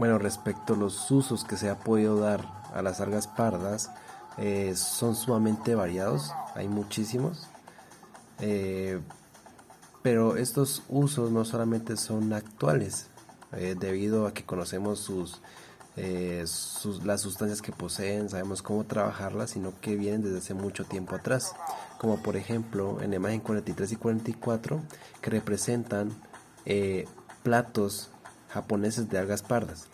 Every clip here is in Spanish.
Bueno, respecto a los usos que se ha podido dar a las algas pardas, son sumamente variados, hay muchísimos, eh, pero estos usos no solamente son actuales, debido a que conocemos las sustancias que poseen, sabemos cómo trabajarlas, sino que vienen desde hace mucho tiempo atrás, como por ejemplo en la imagen 43 y 44, que representan eh, platos japoneses de algas pardas.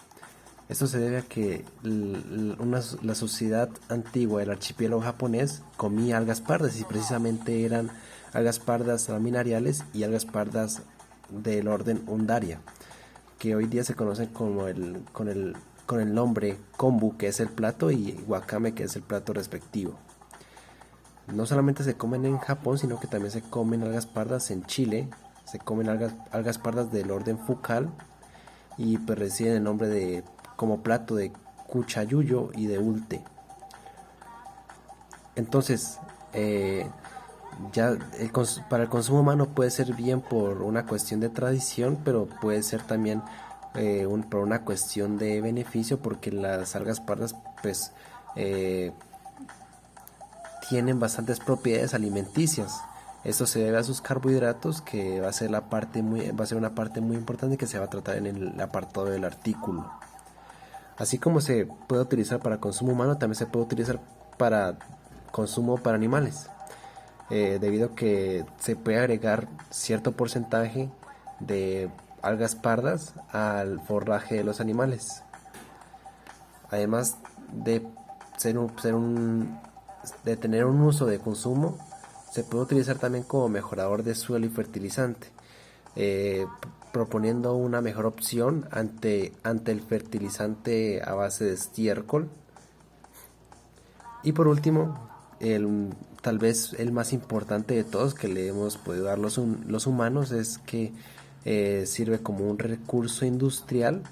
Esto se debe a que la sociedad antigua del archipiélago japonés comía algas pardas, y precisamente eran algas pardas laminariales y algas pardas del orden Undaria, que hoy día se conocen con el nombre kombu, que es el plato, y wakame, que es el plato respectivo. No solamente se comen en Japón, sino que también se comen algas pardas en Chile, se comen algas pardas del orden Fucal, y pues reciben el nombre de como plato de cuchayuyo y de ulte. Entonces, para el consumo humano puede ser bien por una cuestión de tradición, pero puede ser también por una cuestión de beneficio, porque las algas pardas pues eh, tienen bastantes propiedades alimenticias. Esto se debe a sus carbohidratos, que va a ser va a ser una parte muy importante que se va a tratar en el apartado del artículo. Así como se puede utilizar para consumo humano, también se puede utilizar para consumo para animales, debido a que se puede agregar cierto porcentaje de algas pardas al forraje de los animales. Además de de tener un uso de consumo, se puede utilizar también como mejorador de suelo y fertilizante, eh, proponiendo una mejor opción ante el fertilizante a base de estiércol. Y por último, tal vez el más importante de todos que le hemos podido dar los humanos, es que sirve como un recurso industrial,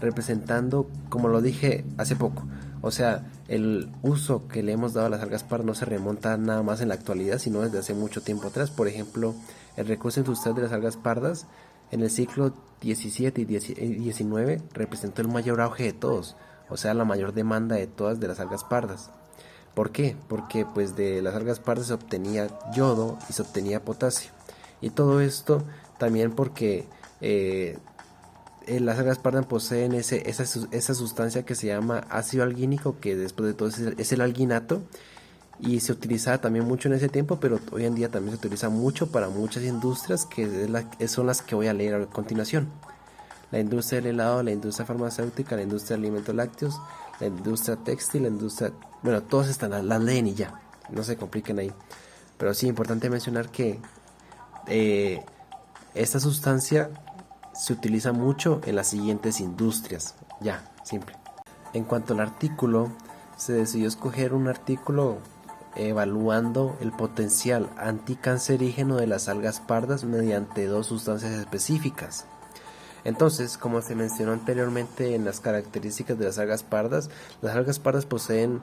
representando, como lo dije hace poco, o sea, el uso que le hemos dado a las algas pardas no se remonta nada más en la actualidad, sino desde hace mucho tiempo atrás. Por ejemplo, el recurso industrial de las algas pardas en el siglo XVII y XIX representó el mayor auge de todos, o sea, la mayor demanda de todas de las algas pardas. ¿Por qué? Porque pues de las algas pardas se obtenía yodo y se obtenía potasio. Y todo esto también porque las algas pardas poseen esa sustancia que se llama ácido algínico, que después de todo es el alginato, y se utilizaba también mucho en ese tiempo, pero hoy en día también se utiliza mucho para muchas industrias, que son las que voy a leer a continuación. La industria del helado, la industria farmacéutica, la industria de alimentos lácteos, la industria textil, la industria... Bueno, todas están, las leen y ya, no se compliquen ahí. Pero sí, importante mencionar que eh, esta sustancia se utiliza mucho en las siguientes industrias. Ya, simple. En cuanto al artículo, se decidió escoger un artículo evaluando el potencial anticancerígeno de las algas pardas mediante dos sustancias específicas. Entonces, como se mencionó anteriormente en las características de las algas pardas poseen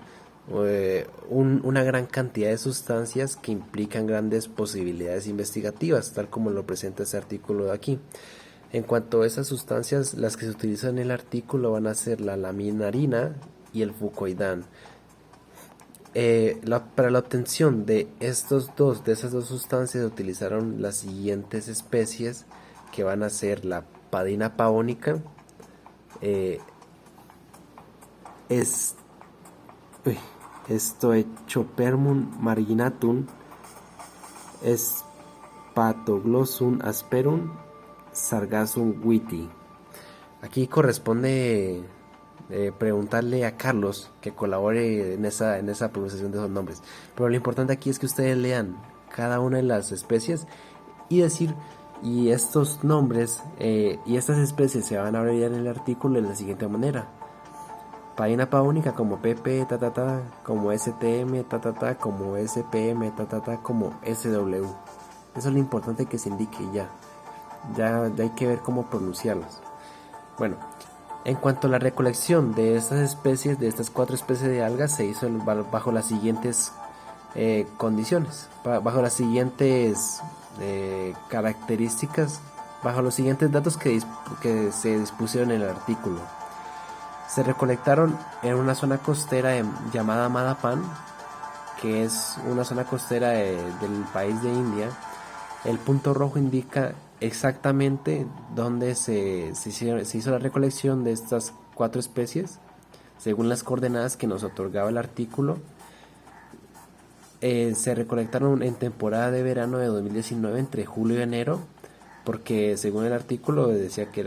una gran cantidad de sustancias que implican grandes posibilidades investigativas, tal como lo presenta este artículo de aquí. En cuanto a esas sustancias, las que se utilizan en el artículo van a ser la laminarina y el fucoidán. Para la obtención de esas dos sustancias se utilizaron las siguientes especies, que van a ser la Padina pavónica, eh, es, uy, Stoechopermum marginatum, Spatoglossum asperum, Sargassum wittii. Aquí corresponde preguntarle a Carlos que colabore en esa pronunciación de esos nombres. Pero lo importante aquí es que ustedes lean cada una de las especies y decir, y estos nombres y estas especies se van a abreviar en el artículo de la siguiente manera: Padina pavónica como PP, como STM, como SPM, como SW. Eso es lo importante que se indique, ya hay que ver cómo pronunciarlas. Bueno, en cuanto a la recolección de estas especies, de estas cuatro especies de algas, se hizo bajo las siguientes condiciones, bajo las siguientes características, bajo los siguientes datos que se dispusieron en el artículo. Se recolectaron en una zona costera llamada Madapan, que es una zona costera del país de India. El punto rojo indica exactamente dónde se hizo la recolección de estas 4 especies, según las coordenadas que nos otorgaba el artículo. Se recolectaron en temporada de verano de 2019 entre julio y enero, porque según el artículo decía que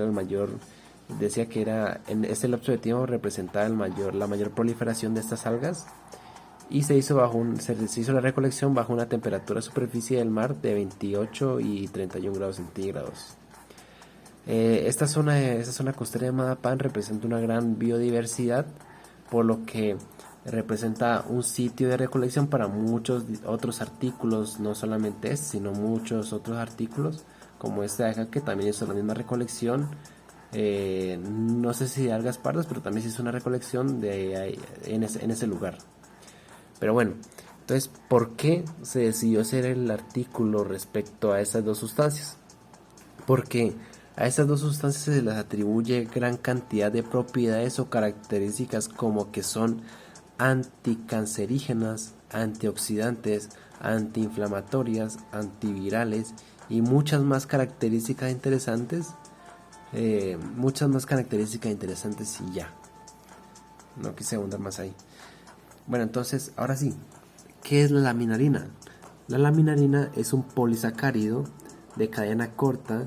era en este lapso de tiempo representaba la mayor proliferación de estas algas, y se hizo se hizo la recolección bajo una temperatura superficie del mar de 28 y 31 grados centígrados. Esta zona costera de Madapan representa una gran biodiversidad, por lo que representa un sitio de recolección para muchos otros artículos, no solamente este, sino muchos otros artículos, como este de acá, que también hizo la misma recolección. No sé si de algas pardas, pero también se hizo una recolección en ese lugar. Pero bueno, entonces, ¿por qué se decidió hacer el artículo respecto a estas dos sustancias? Porque a estas dos sustancias se les atribuye gran cantidad de propiedades o características, como que son anticancerígenas, antioxidantes, antiinflamatorias, antivirales y muchas más características interesantes. Y ya. No quise abundar más ahí. Bueno, entonces, ahora sí, ¿qué es la laminarina? La laminarina es un polisacárido de cadena corta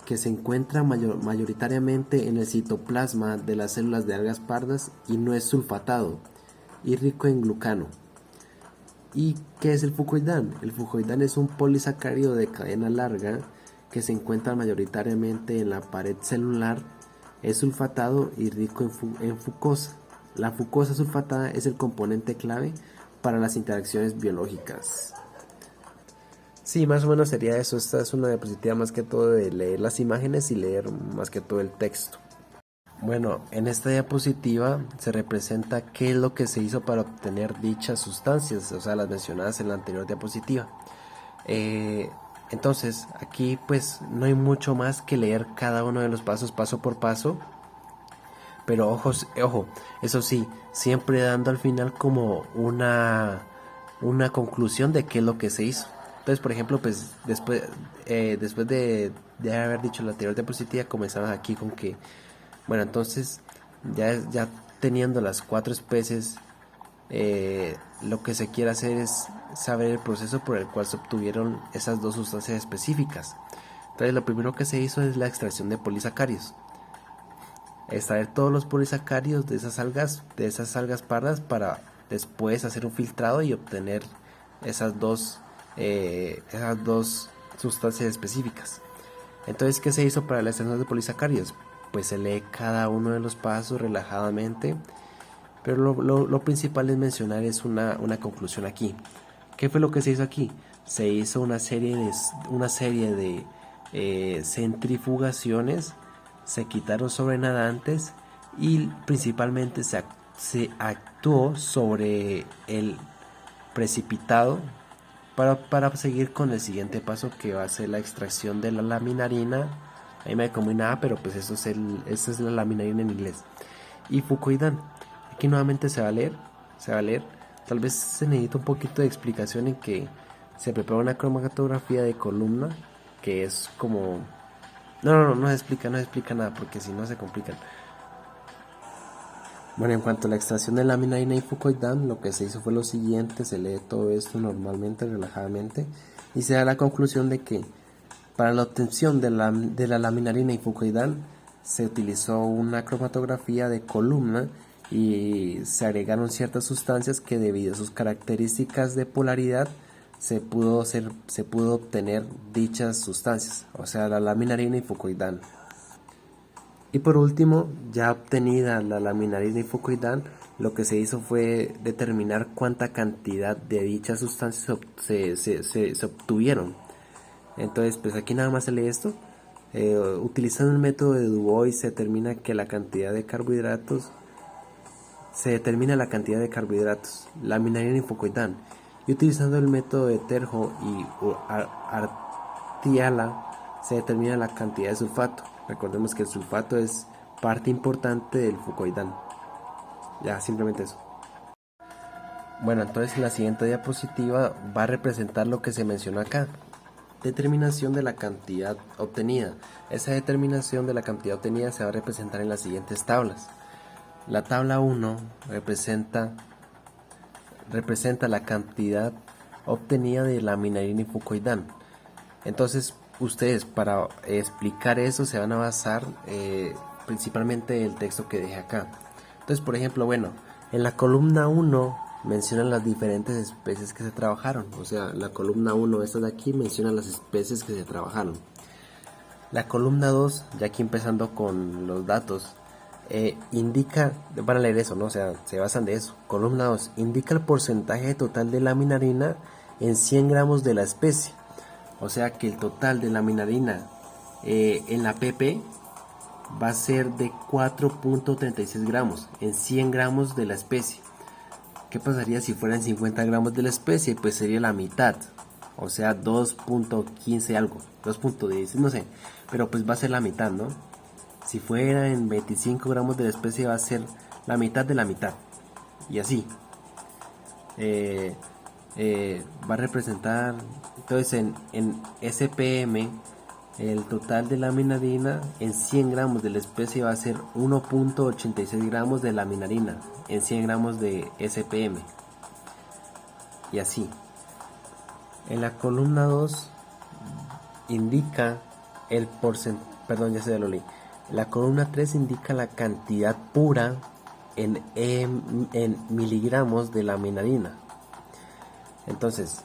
que se encuentra mayoritariamente en el citoplasma de las células de algas pardas y no es sulfatado y rico en glucano. ¿Y qué es el fucoidán? El fucoidán es un polisacárido de cadena larga que se encuentra mayoritariamente en la pared celular, es sulfatado y rico en fucosa. La fucosa sulfatada es el componente clave para las interacciones biológicas. Sí, más o menos sería eso. Esta es una diapositiva más que todo de leer las imágenes y leer más que todo el texto. Bueno, en esta diapositiva se representa qué es lo que se hizo para obtener dichas sustancias, o sea, las mencionadas en la anterior diapositiva. Entonces, aquí pues no hay mucho más que leer cada uno de los pasos paso por paso. Pero ojo, eso sí, siempre dando al final como una conclusión de qué es lo que se hizo. Entonces, por ejemplo, pues después de haber dicho la anterior diapositiva, comenzamos aquí con que, bueno, entonces ya teniendo las 4 especies, lo que se quiere hacer es saber el proceso por el cual se obtuvieron esas 2 sustancias específicas. Entonces, lo primero que se hizo es la extracción de polisacáridos. Extraer todos los polisacáridos de esas algas pardas, para después hacer un filtrado y obtener esas dos sustancias específicas. Entonces, ¿qué se hizo para la extracción de polisacáridos? Pues se lee cada uno de los pasos relajadamente, pero lo principal es mencionar es una conclusión aquí. ¿Qué fue lo que se hizo aquí? Se hizo una serie de centrifugaciones, se quitaron sobrenadantes y principalmente se actuó sobre el precipitado para seguir con el siguiente paso, que va a ser la extracción de la laminarina. Ahí me comí nada, pero pues eso es la laminarina en inglés. Y fucoidán. Aquí nuevamente se va a leer. Tal vez se necesita un poquito de explicación en que se prepara una cromatografía de columna, que es como... No se explica nada, porque si no se complican. Bueno, en cuanto a la extracción de laminarina y fucoidán, lo que se hizo fue lo siguiente: se lee todo esto normalmente, relajadamente, y se da la conclusión de que para la obtención de la laminarina y fucoidán se utilizó una cromatografía de columna y se agregaron ciertas sustancias que, debido a sus características de polaridad, se pudo obtener dichas sustancias, o sea, la laminarina y fucoidán. Y por último, ya obtenida la laminarina y fucoidán, lo que se hizo fue determinar cuánta cantidad de dichas sustancias se obtuvieron. Entonces, pues aquí nada más se lee esto. Utilizando el método de Du Bois se determina la cantidad de carbohidratos, laminarina y fucoidán. Y utilizando el método de Terho y Artiala se determina la cantidad de sulfato. Recordemos que el sulfato es parte importante del fucoidán. Ya, simplemente eso. Bueno, entonces en la siguiente diapositiva va a representar lo que se mencionó acá. Determinación de la cantidad obtenida. Esa determinación de la cantidad obtenida se va a representar en las siguientes tablas. La tabla 1 representa la cantidad obtenida de laminarina y fucoidán. Entonces ustedes para explicar eso se van a basar principalmente en el texto que dejé acá. Entonces, por ejemplo, bueno, en la columna 1 mencionan las diferentes especies que se trabajaron. O sea, la columna 1, esta de aquí, menciona las especies que se trabajaron. La columna 2, ya aquí empezando con los datos, indica, van a leer eso, ¿no? O sea, se basan de eso. Columna 2, indica el porcentaje total de laminarina en 100 gramos de la especie. O sea que el total de laminarina en la PP va a ser de 4.36 gramos en 100 gramos de la especie. ¿Qué pasaría si fueran 50 gramos de la especie? Pues sería la mitad, o sea 2.15 algo, 2.10, no sé, pero pues va a ser la mitad, ¿no? Si fuera en 25 gramos de la especie va a ser la mitad de la mitad, y así. Va a representar, entonces en SPM, el total de laminarina en 100 gramos de la especie va a ser 1.86 gramos de laminarina en 100 gramos de SPM. Y así. En la columna 2 indica el porcentaje, perdón, ya se lo leí. La columna 3 indica la cantidad pura en miligramos de laminarina. Entonces,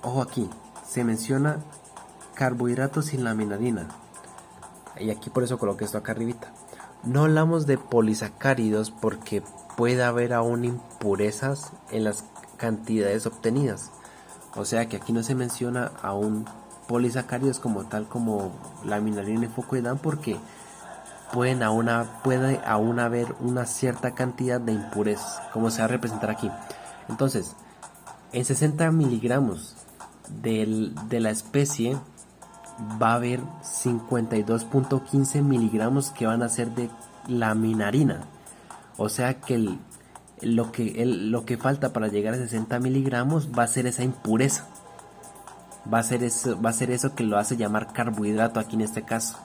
ojo aquí, se menciona carbohidratos sin laminarina. Y aquí por eso coloqué esto acá arribita. No hablamos de polisacáridos porque puede haber aún impurezas en las cantidades obtenidas. O sea que aquí no se menciona aún polisacáridos como tal, como laminarina y fucoidán, porque puede aún haber una cierta cantidad de impurezas, como se va a representar aquí. Entonces, en 60 miligramos de la especie va a haber 52.15 miligramos que van a ser de laminarina. O sea que lo que falta para llegar a 60 miligramos va a ser esa impureza. Va a ser eso que lo hace llamar carbohidrato aquí en este caso.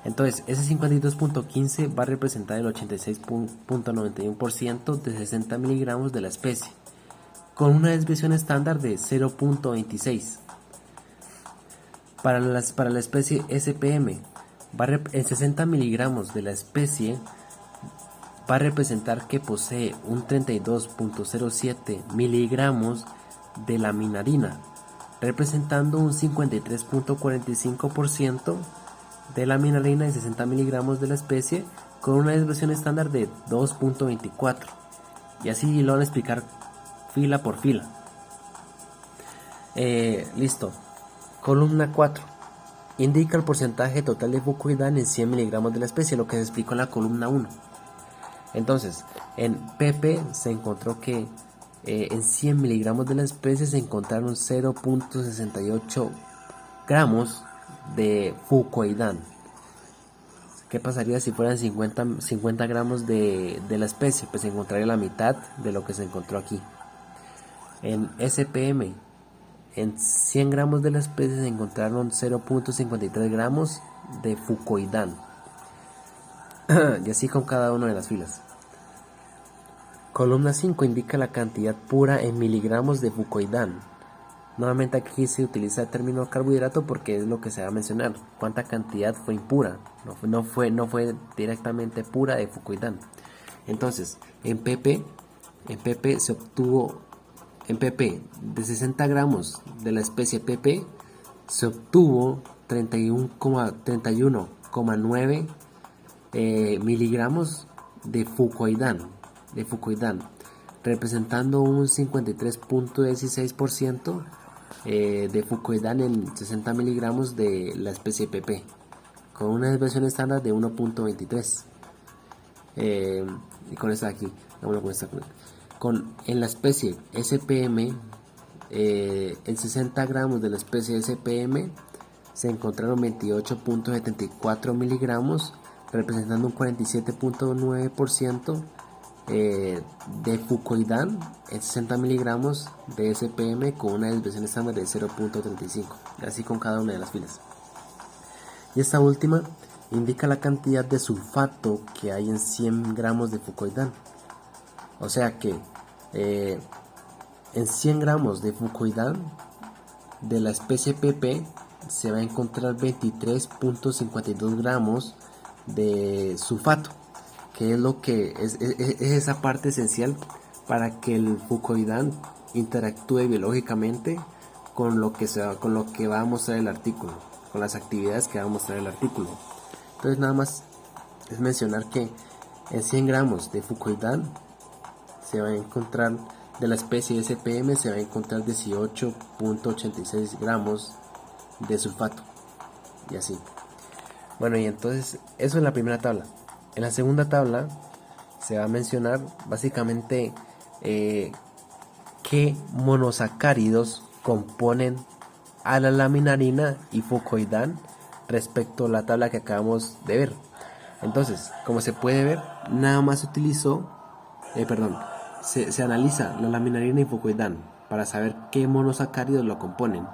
Entonces, ese 52.15 va a representar el 86.91% de 60 miligramos de la especie, con una desviación estándar de 0.26. Para la especie SPM, en 60 miligramos de la especie va a representar que posee un 32.07 miligramos de laminarina, representando un 53.45% de laminarina en 60 miligramos de la especie, con una desviación estándar de 2.24. Y así lo van a explicar fila por fila. Listo. Columna 4. Indica el porcentaje total de fucoidán en 100 miligramos de la especie, lo que se explicó en la columna 1. Entonces, en PP se encontró que en 100 miligramos de la especie se encontraron 0.68 gramos de fucoidán. ¿Qué pasaría si fueran 50 gramos de la especie? Pues se encontraría la mitad de lo que se encontró aquí. En SPM, en 100 gramos de la especie se encontraron 0.53 gramos de fucoidán. Y así con cada una de las filas. Columna 5 indica la cantidad pura en miligramos de fucoidán. Nuevamente aquí se utiliza el término carbohidrato porque es lo que se va a mencionar. ¿Cuánta cantidad fue impura? No fue directamente pura de fucoidán. Entonces, en PP se obtuvo, en PP de 60 gramos de la especie PP se obtuvo 31,9 miligramos de fucoidán, representando un 53.16% de fucoidán en 60 miligramos de la especie PP, con una desviación estándar de 1.23. Y con esta aquí, en la especie SPM, en 60 gramos de la especie SPM se encontraron 28.74 miligramos representando un 47.9% de fucoidán en 60 miligramos de SPM con una desviación estándar de 0.35, así con cada una de las filas. Y esta última indica la cantidad de sulfato que hay en 100 gramos de fucoidán. O sea que en 100 gramos de fucoidán de la especie PP se va a encontrar 23.52 gramos de sulfato, que es lo que es esa parte esencial para que el fucoidán interactúe biológicamente con lo que va a mostrar el artículo, con las actividades que va a mostrar el artículo. Entonces nada más es mencionar que en 100 gramos de fucoidán se va a encontrar, de la especie SPM, se va a encontrar 18.86 gramos de sulfato, y así. Bueno, y entonces eso es la primera tabla. En la segunda tabla se va a mencionar básicamente qué monosacáridos componen a la laminarina y fucoidán respecto a la tabla que acabamos de ver. Entonces, como se puede ver, nada más se utilizó, se analiza la laminarina y fucoidán para saber qué monosacáridos lo componen.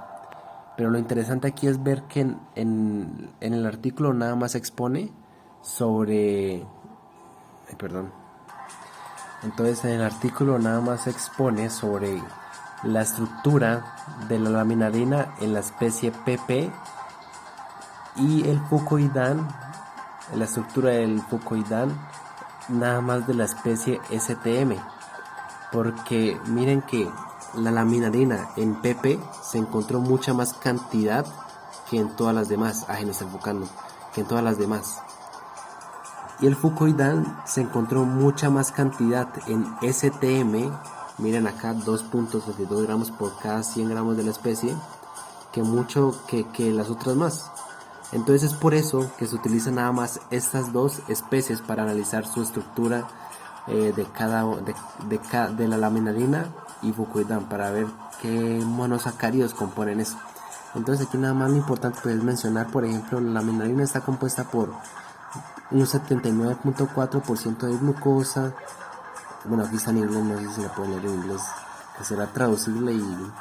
Pero lo interesante aquí es ver que en el artículo nada más se expone sobre... Entonces en el artículo nada más se expone sobre la estructura de la laminarina en la especie PP y el fucoidán, la estructura del fucoidán nada más de la especie STM. Porque miren que la laminarina en PP se encontró mucha más cantidad que en todas las demás, me está enfocando, que en todas las demás. Y el fucoidán se encontró mucha más cantidad en STM, miren acá 2.32 gramos por cada 100 gramos de la especie, que las otras más. Entonces es por eso que se utilizan nada más estas dos especies para analizar su estructura de la laminarina y fucoidán, para ver qué monosacáridos componen eso. Entonces aquí nada más lo importante pues es mencionar, por ejemplo, la laminarina está compuesta por un 79.4% de glucosa. Bueno, aquí está en inglés, no sé si la pueden leer en inglés, que será traducible y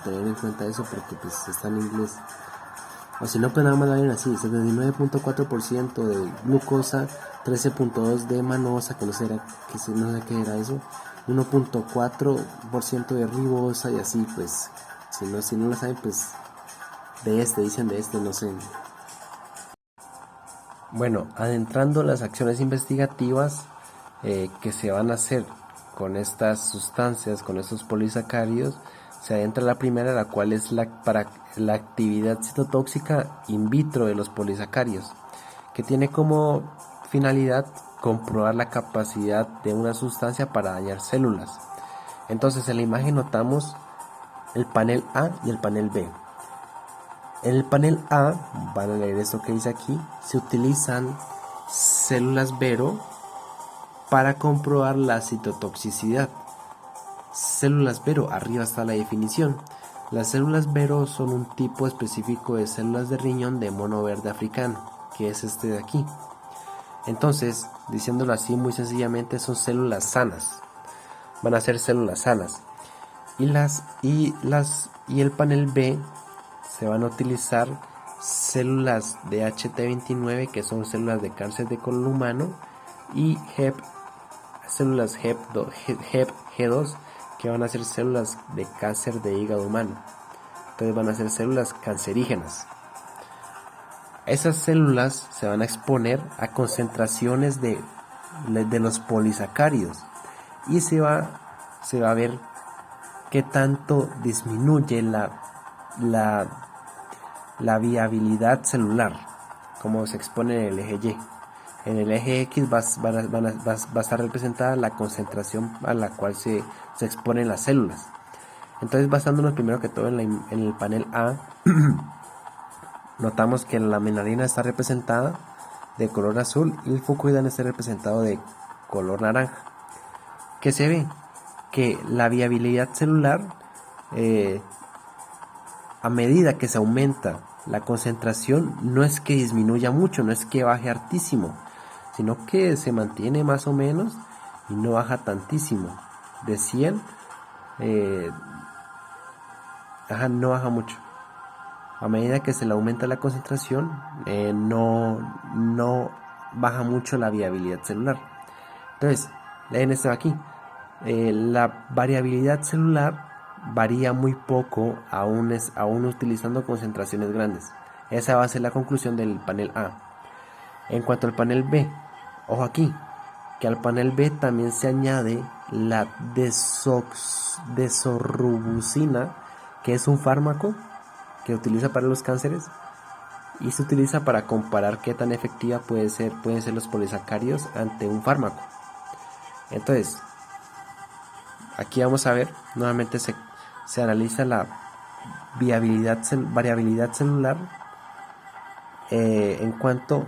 tener en cuenta eso porque pues está en inglés. O si no, pues nada más la ven así: 79.4% de glucosa, 13.2% de manosa, que no sé qué era eso, 1.4% de ribosa, y así pues, si no lo saben, pues dicen de este, no sé. Bueno, adentrando las acciones investigativas que se van a hacer con estas sustancias, con estos polisacáridos, se adentra la primera, la cual es para la actividad citotóxica in vitro de los polisacáridos, que tiene como finalidad comprobar la capacidad de una sustancia para dañar células. Entonces en la imagen notamos el panel A y el panel B. En el panel A, van a leer esto que dice aquí, se utilizan células Vero para comprobar la citotoxicidad. Células Vero, arriba está la definición. Las células Vero son un tipo específico de células de riñón de mono verde africano, que es este de aquí. Entonces, diciéndolo así muy sencillamente, son células sanas. Van a ser células sanas. Y el panel B se van a utilizar células de HT29, que son células de cáncer de colon humano, y células G2, que van a ser células de cáncer de hígado humano. Entonces van a ser células cancerígenas. Esas células se van a exponer a concentraciones de los polisacáridos y se va a ver qué tanto disminuye la viabilidad celular, como se expone en el eje Y. En el eje X va a estar representada la concentración a la cual se exponen las células. Entonces, basándonos primero que todo en el panel A, notamos que la laminarina está representada de color azul y el fucoidán está representado de color naranja. ¿Qué se ve? Que la viabilidad celular, a medida que se aumenta la concentración no es que disminuya mucho, no es que baje hartísimo, sino que se mantiene más o menos y no baja tantísimo. De 100, no baja mucho. A medida que se le aumenta la concentración, no baja mucho la viabilidad celular. Entonces, leen esto aquí. La variabilidad celular varía muy poco aún utilizando concentraciones grandes. Esa va a ser la conclusión del panel A. En cuanto al panel B, ojo aquí, que al panel B también se añade la desorubucina, que es un fármaco que utiliza para los cánceres y se utiliza para comparar qué tan efectiva pueden ser los polisacáridos ante un fármaco. Entonces, aquí vamos a ver, nuevamente se analiza la variabilidad celular en cuanto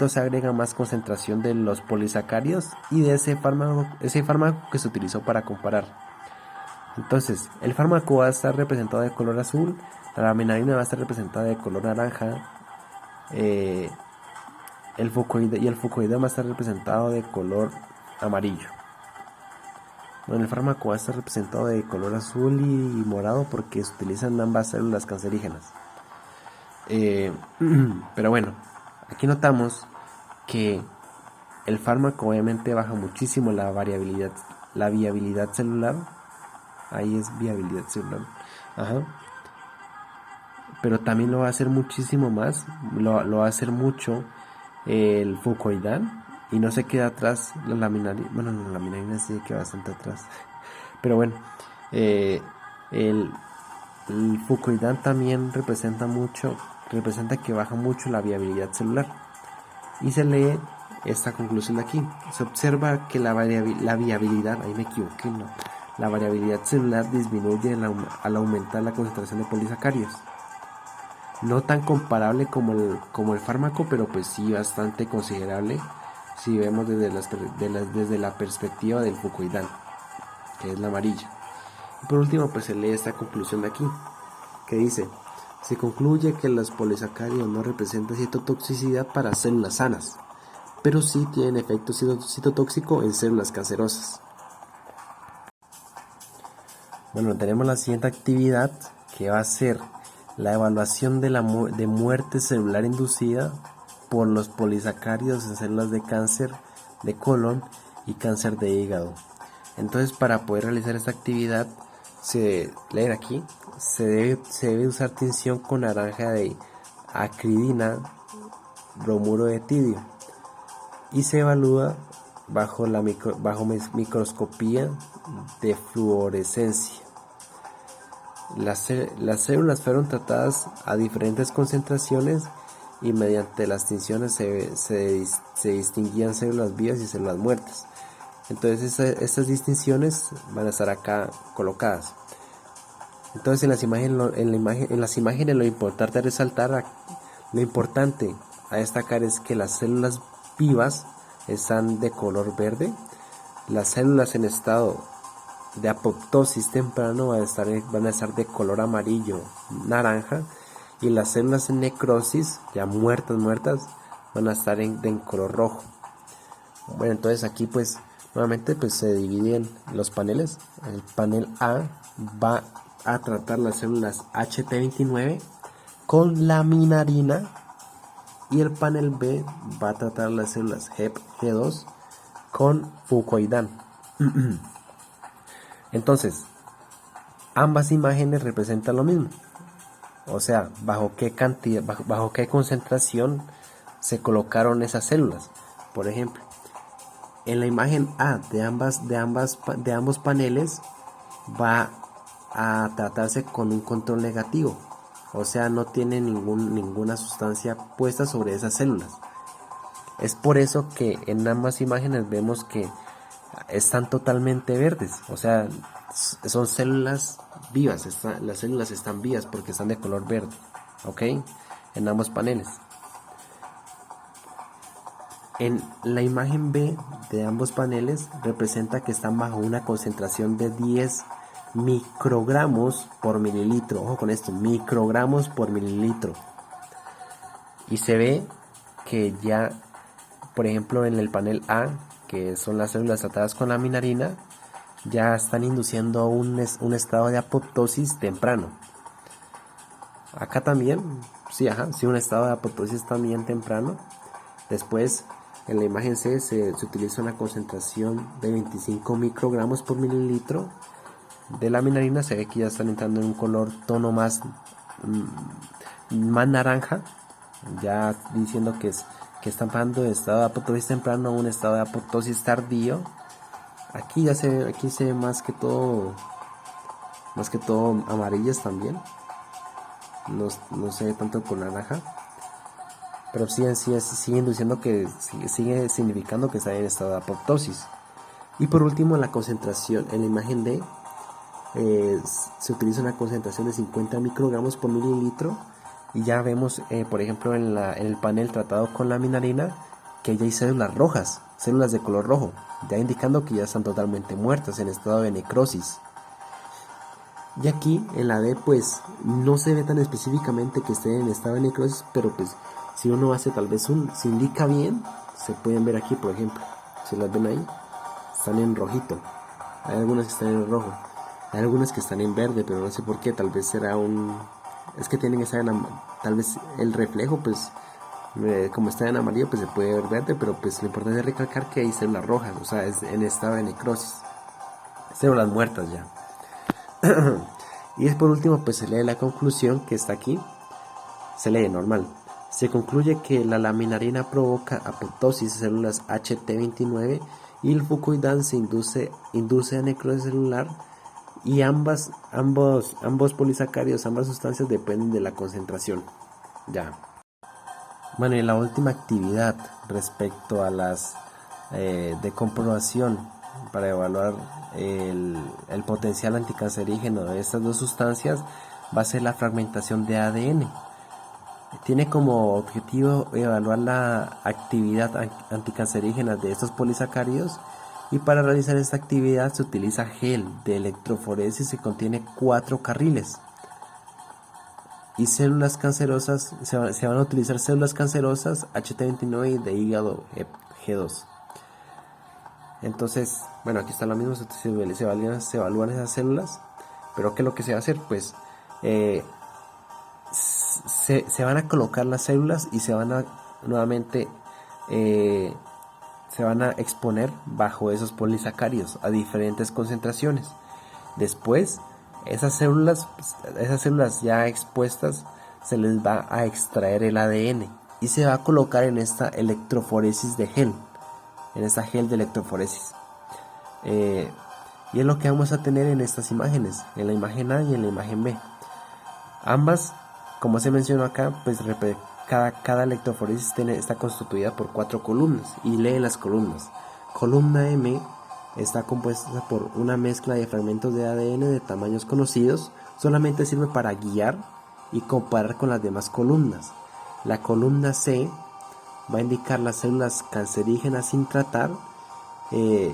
se agrega más concentración de los polisacáridos y de ese fármaco que se utilizó para comparar. Entonces, el fármaco va a estar representado de color azul, la laminarina va a estar representada de color naranja, el fucoide va a estar representado de color amarillo. Bueno, el fármaco va a estar representado de color azul y morado porque se utilizan ambas células cancerígenas. Pero bueno, aquí notamos que el fármaco obviamente baja muchísimo la viabilidad celular. Ahí es viabilidad celular. Pero también lo va a hacer muchísimo más. Lo va a hacer mucho el fucoidán. Y no se queda atrás la laminarina. Bueno, la laminarina sí queda bastante atrás. Pero bueno, el fucoidán también representa que baja mucho la viabilidad celular. Y se lee esta conclusión de aquí. Se observa que la viabilidad, ahí me equivoqué, no. La variabilidad celular disminuye al aumentar la concentración de polisacáridos. No tan comparable como el fármaco, pero pues sí bastante considerable si vemos desde la perspectiva del fucoidán, que es la amarilla. Y por último, pues se lee esta conclusión de aquí, que dice: se concluye que los polisacáridos no representan citotoxicidad para células sanas, pero sí tienen efecto citotóxico en células cancerosas. Bueno, tenemos la siguiente actividad, que va a ser la evaluación de muerte celular inducida por los polisacáridos en células de cáncer de colon y cáncer de hígado. Entonces, para poder realizar esta actividad, se debe usar tinción con naranja de acridina, bromuro de tidio, y se evalúa bajo microscopía de fluorescencia. Las células fueron tratadas a diferentes concentraciones y mediante las tinciones se distinguían células vivas y células muertas. Entonces estas distinciones van a estar acá colocadas. Entonces en las imágenes lo importante a resaltar, lo importante a destacar es que las células vivas están de color verde, las células en estado de apoptosis temprano van a estar de color amarillo, naranja, y las células en necrosis, ya muertas, van a estar en color rojo. Bueno, entonces aquí pues nuevamente pues se dividen los paneles. El panel A va a tratar las células HT29 con laminarina y el panel B va a tratar las células G2 con fucoidán. Entonces, ambas imágenes representan lo mismo. O sea, bajo qué concentración se colocaron esas células. Por ejemplo, en la imagen A de ambos paneles va a tratarse con un control negativo. O sea, no tiene ninguna sustancia puesta sobre esas células. Es por eso que en ambas imágenes vemos que están totalmente verdes, o sea, son células vivas, las células están vivas porque están de color verde, ¿ok? En ambos paneles. En la imagen B de ambos paneles representa que están bajo una concentración de 10 microgramos por mililitro. Ojo con esto, microgramos por mililitro. Y se ve que ya, por ejemplo, en el panel A, que son las células tratadas con la minarina, ya están induciendo un estado de apoptosis temprano. Acá también, sí, un estado de apoptosis también temprano. Después, en la imagen C se utiliza una concentración de 25 microgramos por mililitro de la minarina. Se ve que ya están entrando en un tono más naranja, ya diciendo que están pasando de estado de apoptosis temprano a un estado de apoptosis tardío. Aquí se ve más que todo amarillas también. No se ve tanto con naranja, pero sigue induciendo que sigue significando que está en estado de apoptosis. Y por último, la concentración en la imagen D se utiliza una concentración de 50 microgramos por mililitro, y ya vemos, por ejemplo, en el panel tratado con la minarina, que ya hay células rojas, células de color rojo, ya indicando que ya están totalmente muertas, en estado de necrosis. Y aquí en la D pues no se ve tan específicamente que esté en estado de necrosis, pero pues si uno hace tal vez se indica bien, se pueden ver aquí, por ejemplo, si las ven ahí, están en rojito. Hay algunas que están en rojo, hay algunas que están en verde, pero no sé por qué. Tal vez es que tienen esa, tal vez el reflejo, pues como está en amarillo, pues se puede ver verde, pero pues lo importante es recalcar que hay células rojas, o sea, es en estado de necrosis, células muertas ya. Y por último, pues se lee la conclusión que está aquí, se lee normal. Se concluye que la laminarina provoca apoptosis de células HT29 y el fucoidán se induce a necrosis celular, y ambos polisacáridos, ambas sustancias dependen de la concentración. Ya. Bueno, y la última actividad respecto a las de comprobación para evaluar el potencial anticancerígeno de estas dos sustancias va a ser la fragmentación de ADN. Tiene como objetivo evaluar la actividad anticancerígena de estos polisacáridos, y para realizar esta actividad se utiliza gel de electroforesis que contiene 4 carriles. Y células cancerosas, se van a utilizar células cancerosas HT29 y de hígado G2. Entonces, bueno, aquí está lo mismo, se evalúan esas células, pero ¿qué es lo que se va a hacer? Pues se van a colocar las células y se van a nuevamente se van a exponer bajo esos polisacáridos a diferentes concentraciones. Después, esas células ya expuestas, se les va a extraer el ADN y se va a colocar en esta electroforesis de gel, en esta gel de electroforesis. Y es lo que vamos a tener en estas imágenes, en la imagen A y en la imagen B. Ambas, como se mencionó acá, pues cada electroforesis está constituida por 4 columnas, y leen las columnas. Columna M está compuesta por una mezcla de fragmentos de ADN de tamaños conocidos, solamente sirve para guiar y comparar con las demás columnas. La columna C va a indicar las células cancerígenas sin tratar, y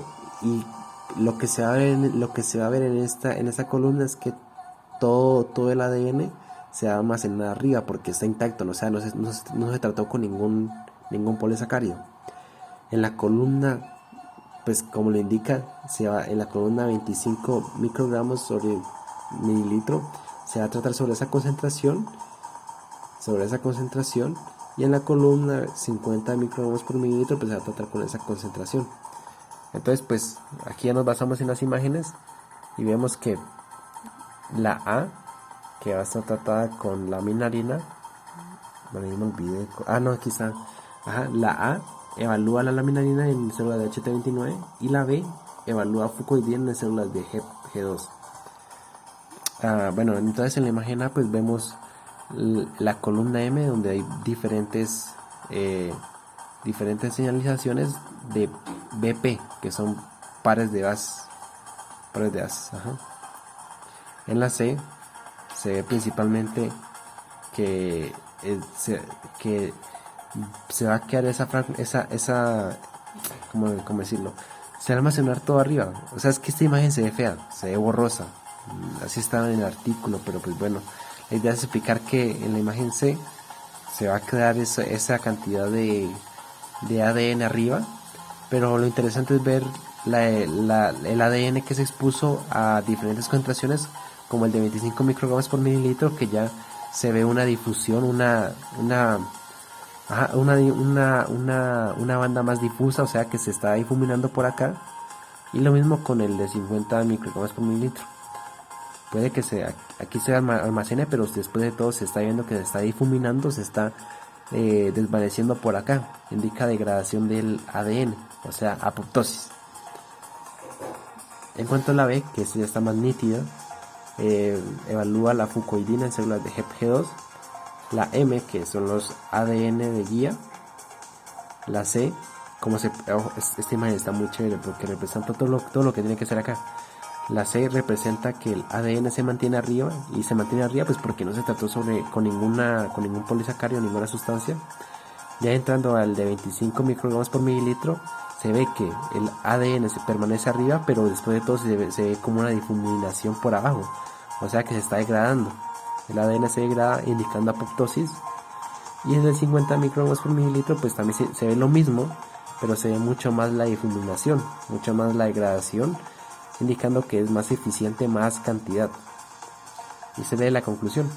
lo que se va a ver en esta columna es que todo el ADN se va a almacenar arriba porque está intacto, o sea, no se trató con ningún polisacárido. En la columna, pues como lo indica, en la columna 25 microgramos sobre mililitro, se va a tratar sobre esa concentración, y en la columna 50 microgramos por mililitro, pues se va a tratar con esa concentración. Entonces, pues aquí ya nos basamos en las imágenes y vemos que la A, que va a estar tratada con la minarina, bueno, yo me olvidé, aquí está, la A evalúa la laminarina en células de HT29 y la B evalúa fucoidina en células de G2. Bueno, entonces en la imagen A pues vemos la columna M, donde hay diferentes señalizaciones de BP, que son pares de bases. En la C se ve principalmente que se va a quedar ¿cómo decirlo? Se va a almacenar todo arriba. O sea, es que esta imagen se ve fea, se ve borrosa. Así estaba en el artículo, pero pues bueno, la idea es explicar que en la imagen C se va a crear esa cantidad de ADN arriba, pero lo interesante es ver el ADN que se expuso a diferentes concentraciones, como el de 25 microgramos por mililitro, que ya se ve una difusión, una banda más difusa, o sea que se está difuminando por acá, y lo mismo con el de 50 microgramos por mililitro. Puede que aquí se almacene, pero después de todo se está viendo que se está difuminando, se está desvaneciendo por acá. Indica degradación del ADN, o sea, apoptosis. En cuanto a la B, que ya está más nítida, evalúa la fucoidina en células de HEP-G2, la M, que son los ADN de guía, la C, esta imagen está muy chévere porque representa todo lo que tiene que ser acá. La C representa que el ADN se mantiene arriba, y se mantiene arriba pues porque no se trató con ningún polisacario, ninguna sustancia. Ya entrando al de 25 microgramos por mililitro, se ve que el ADN se permanece arriba, pero después de todo se ve como una difuminación por abajo, o sea que se está degradando. El ADN se degrada indicando apoptosis, y en el 50 microgramos por mililitro pues también se ve lo mismo, pero se ve mucho más la difuminación, mucho más la degradación, indicando que es más eficiente, más cantidad. Y se lee la conclusión.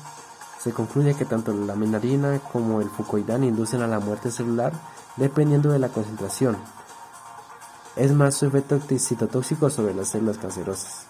Se concluye que tanto la menarina como el fucoidán inducen a la muerte celular dependiendo de la concentración. Es más su efecto citotóxico sobre las células cancerosas.